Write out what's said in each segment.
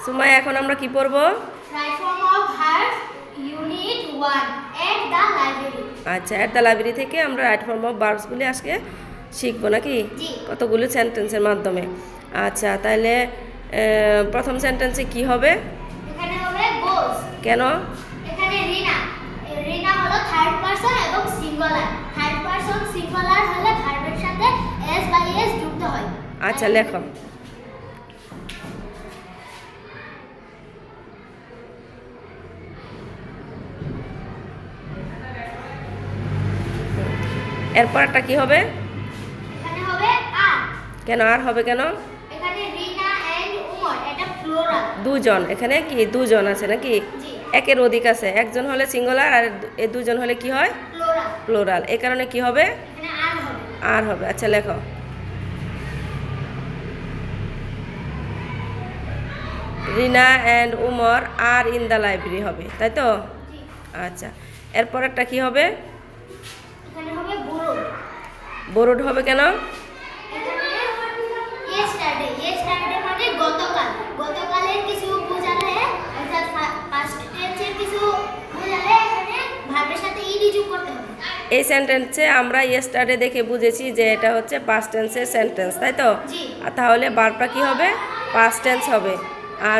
সুমাই এখন আমরা কি পড়ব? Right form of verbs unit 1 at the library. আচ্ছা, এট দ্য লাইব্রেরি থেকে আমরা রাইট ফর্ম অফ ভার্বসগুলি আজকে শিখবো নাকি? জি। কতগুলো সেন্টেন্সের মাধ্যমে। আচ্ছা, তাহলে প্রথম সেন্টেন্সে কি হবে? এখানে হবে গোস। কেন? এখানে রিনা। রিনা হলো থার্ড পারসন এবং সিঙ্গুলার। থার্ড পারসন সিঙ্গুলার হলে ভার্বের সাথে এস বাই এস যুক্ত হয়। আচ্ছা, লেখো। এরপর একটা কি হবে? এখানে হবে আর। কেন আর হবে কেন? এখানে রিনা এন্ড উমর, এটা প্লুরাল। দুজন, এখানে কি দুজন আছে নাকি? জি। একের অধিক আছে, একজন হলে সিঙ্গুলার আর এই দুজন হলে কি হয়? প্লুরাল। প্লুরাল। এই কারণে কি হবে? এখানে আর হবে। আর হবে। আচ্ছা, লেখো। Rina and Umar are in the library হবে, তাই তো? জি। আচ্ছা, এরপর একটা কি হবে? এখানে হবে বুরুড। বরুড হবে কেন? এখানে ইয়েস্টারডে। ইয়েস্টারডে মানে গতকাল। গতকালের কিছু বোঝালে অর্থাৎ পাস্ট টেন্সের কিছু বোঝালে এখানে ভার্বের সাথে ইডি যোগ করতে হবে। এই সেন্টেন্সে আমরা ইয়েস্টারডে দেখে বুঝেছি যে এটা হচ্ছে পাস্ট টেন্সের সেন্টেন্স, তাই তো? জি। আর তাহলে ভার্বটা কি হবে? পাস্ট টেন্স হবে। আর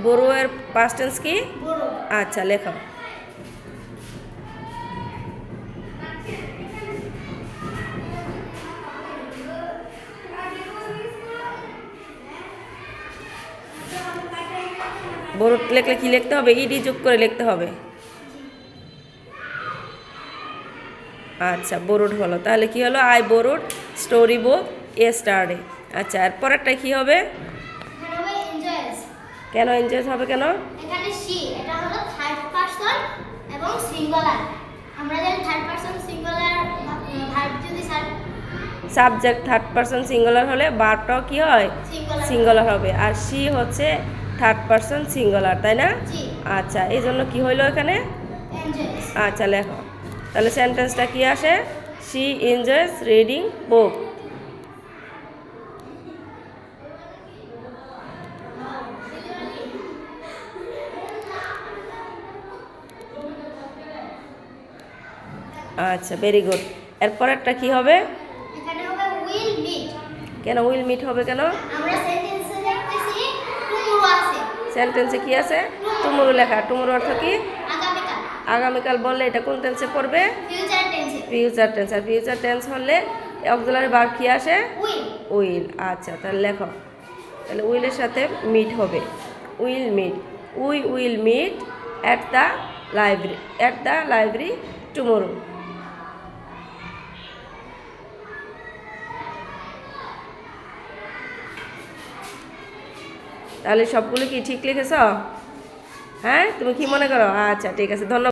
বড়ো এর পাস্ট টেন্স কি? বুরুড। আচ্ছা, লেখো। বড় লিখলে কি লিখতে হবে? ইডি যোগ করে লিখতে হবে। আচ্ছা, বরুড হলো। তাহলে কি হলো? I বরুড story book yesterday. আচ্ছা, এর পরেরটা কি হবে? এখানে হবে এনজয়েস। কেন এনজয় হবে কেন? এখানে শি, এটা হলো থার্ড পারসন এবং সিঙ্গুলার। আমরা জানি থার্ড পারসন সিঙ্গুলার ভার্ব যদি সাবজেক্ট থার্ড পারসন সিঙ্গুলার হলে ভার্বটাও কি হয়? সিঙ্গুলার। সিঙ্গুলার হবে। আর শি হচ্ছে থার্ড পারসন সিঙ্গুলার, তাই না? জি। আচ্ছা, এই জন্য কি হইলো এখানে? এনজয়েস। আচ্ছা, লেখো। তাহলে সেন্টেন্সটা কি আসে? She enjoys reading book. আচ্ছা, ভেরি গুড। এরপরেরটা কি হবে? এখানে হবে উইল মিট। কেন উইল মিট হবে কেন? আমরা সেন্টেন্সে দেখতেছি টুমরো আছে। সেন্টেন্সে কি আছে? টুমরো লেখা। টুমরো অর্থ কি? আগামীকাল। আগামীকাল বললে এটা কোন টেন্সে পড়বে? ফিউচার টেন্সে। Future tense. আর ফিউচার টেন্স হলে অক্সিলারি ভার্ব কি আসে? উইল। উইল। আচ্ছা, তাহলে লেখো। তাহলে উইলের সাথে মিট হবে। Will meet. We will meet at the library. At the library tomorrow. তাহলে সবগুলো কি ঠিক লিখেছ? হ্যাঁ, তুমি কি মনে করো? আচ্ছা, ঠিক আছে, ধন্যবাদ।